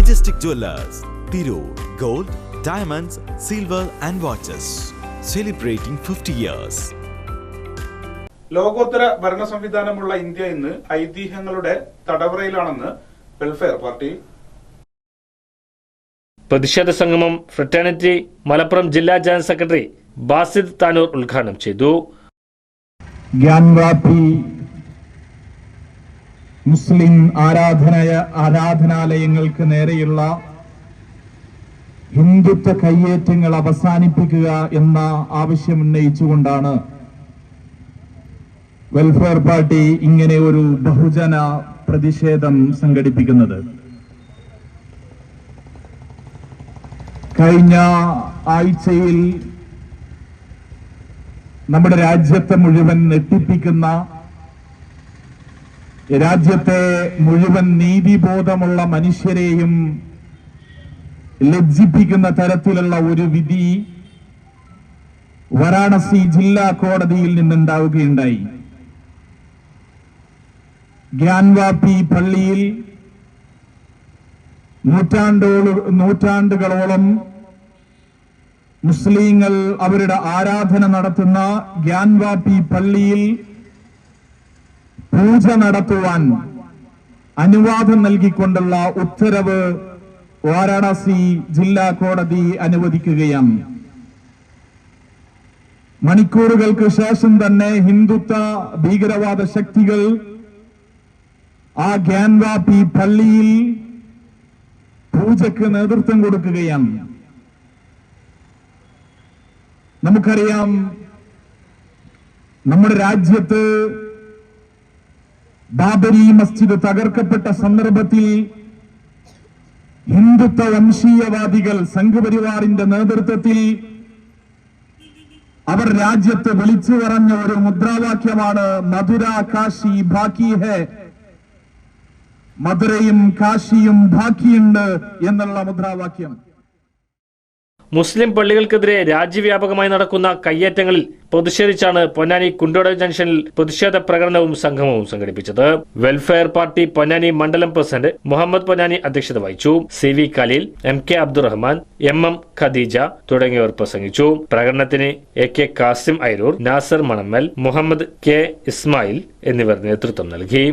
Majestic Jewelers, Tirur, Gold, Diamonds, Silver and Watches, celebrating 50 years. ലോകോത്തര ഭരണ സംവിധാനമുള്ള India ഇന്ന് ഐതിഹ്യങ്ങളുടെ തടവറയിലാണെന്ന് welfare party. പ്രതിഷേധ സംഗമം ഫ്രറ്റേണിറ്റി മലപ്പുറം ജില്ലാ ജനറൽ സെക്രട്ടറി ബാസിദ് താനൂർ ഉദ്ഘാടനം ചെയ്തു. ജ്ഞാൻവാപി മുസ്ലിം ആരാധനാലയങ്ങൾക്ക് നേരെയുള്ള ഹിന്ദുത്വ കയ്യേറ്റങ്ങൾ അവസാനിപ്പിക്കുക എന്ന ആവശ്യമുന്നയിച്ചുകൊണ്ടാണ് വെൽഫെയർ പാർട്ടി ഇങ്ങനെ ഒരു ബഹുജന പ്രതിഷേധം സംഘടിപ്പിക്കുന്നത്. കഴിഞ്ഞ ആഴ്ചയിൽ നമ്മുടെ രാജ്യത്തെ മുഴുവൻ ഞെട്ടിപ്പിക്കുന്ന, രാജ്യത്തെ മുഴുവൻ നീതിബോധമുള്ള മനുഷ്യരെയും ലജ്ജിപ്പിക്കുന്ന തരത്തിലുള്ള ഒരു വിധി വാരാണസി ജില്ലാ കോടതിയിൽ നിന്നുണ്ടാവുകയുണ്ടായി. ജ്ഞാൻവാപി പള്ളിയിൽ നൂറ്റാണ്ടുകളോളം മുസ്ലിങ്ങൾ അവരുടെ ആരാധന നടത്തുന്ന ജ്ഞാൻവാപി പള്ളിയിൽ പൂജ നടത്തുവാൻ അനുവാദം നൽകിക്കൊണ്ടുള്ള ഉത്തരവ് വാരാണസി ജില്ലാ കോടതി അനുവദിക്കുകയാണ്. മണിക്കൂറുകൾക്ക് ശേഷം തന്നെ ഹിന്ദുത്വ ഭീകരവാദ ശക്തികൾ ആ ജ്ഞാൻവാപി പള്ളിയിൽ പൂജയ്ക്ക് നേതൃത്വം കൊടുക്കുകയാണ്. നമുക്കറിയാം, നമ്മുടെ രാജ്യത്ത് ബാബരി മസ്ജിദ് തകർക്കപ്പെട്ട സന്ദർഭത്തിൽ ഹിന്ദുത്വ വംശീയവാദികൾ സംഘപരിവാറിന്റെ നേതൃത്വത്തിൽ അവർ രാജ്യത്ത് വിളിച്ചു പറഞ്ഞ ഒരു മുദ്രാവാക്യമാണ് മധുര കാശി ബാക്കി ഹേ, മധുരയും കാശിയും ബാക്കിയുണ്ട് എന്നുള്ള മുദ്രാവാക്യം. മുസ്ലിം പള്ളികൾക്കെതിരെ രാജ്യവ്യാപകമായി നടക്കുന്ന കയ്യേറ്റങ്ങളിൽ പ്രതിഷേധിച്ചാണ് പൊന്നാനി കുണ്ടോട ജംഗ്ഷനിൽ പ്രതിഷേധ പ്രകടനവും സംഗമവും സംഘടിപ്പിച്ചത്. വെൽഫെയർ പാർട്ടി പൊന്നാനി മണ്ഡലം പ്രസിഡന്റ് മുഹമ്മദ് പൊന്നാനി അധ്യക്ഷത വഹിച്ചു. CV Khaleel, MK Abdurahman, MM Khadija തുടങ്ങിയവർ പ്രസംഗിച്ചു. പ്രകടനത്തിന് AK കാസിം ഐരൂർ, നാസർ മണമ്മൽ, മുഹമ്മദ് K ഇസ്മായിൽ എന്നിവർ നേതൃത്വം നൽകി.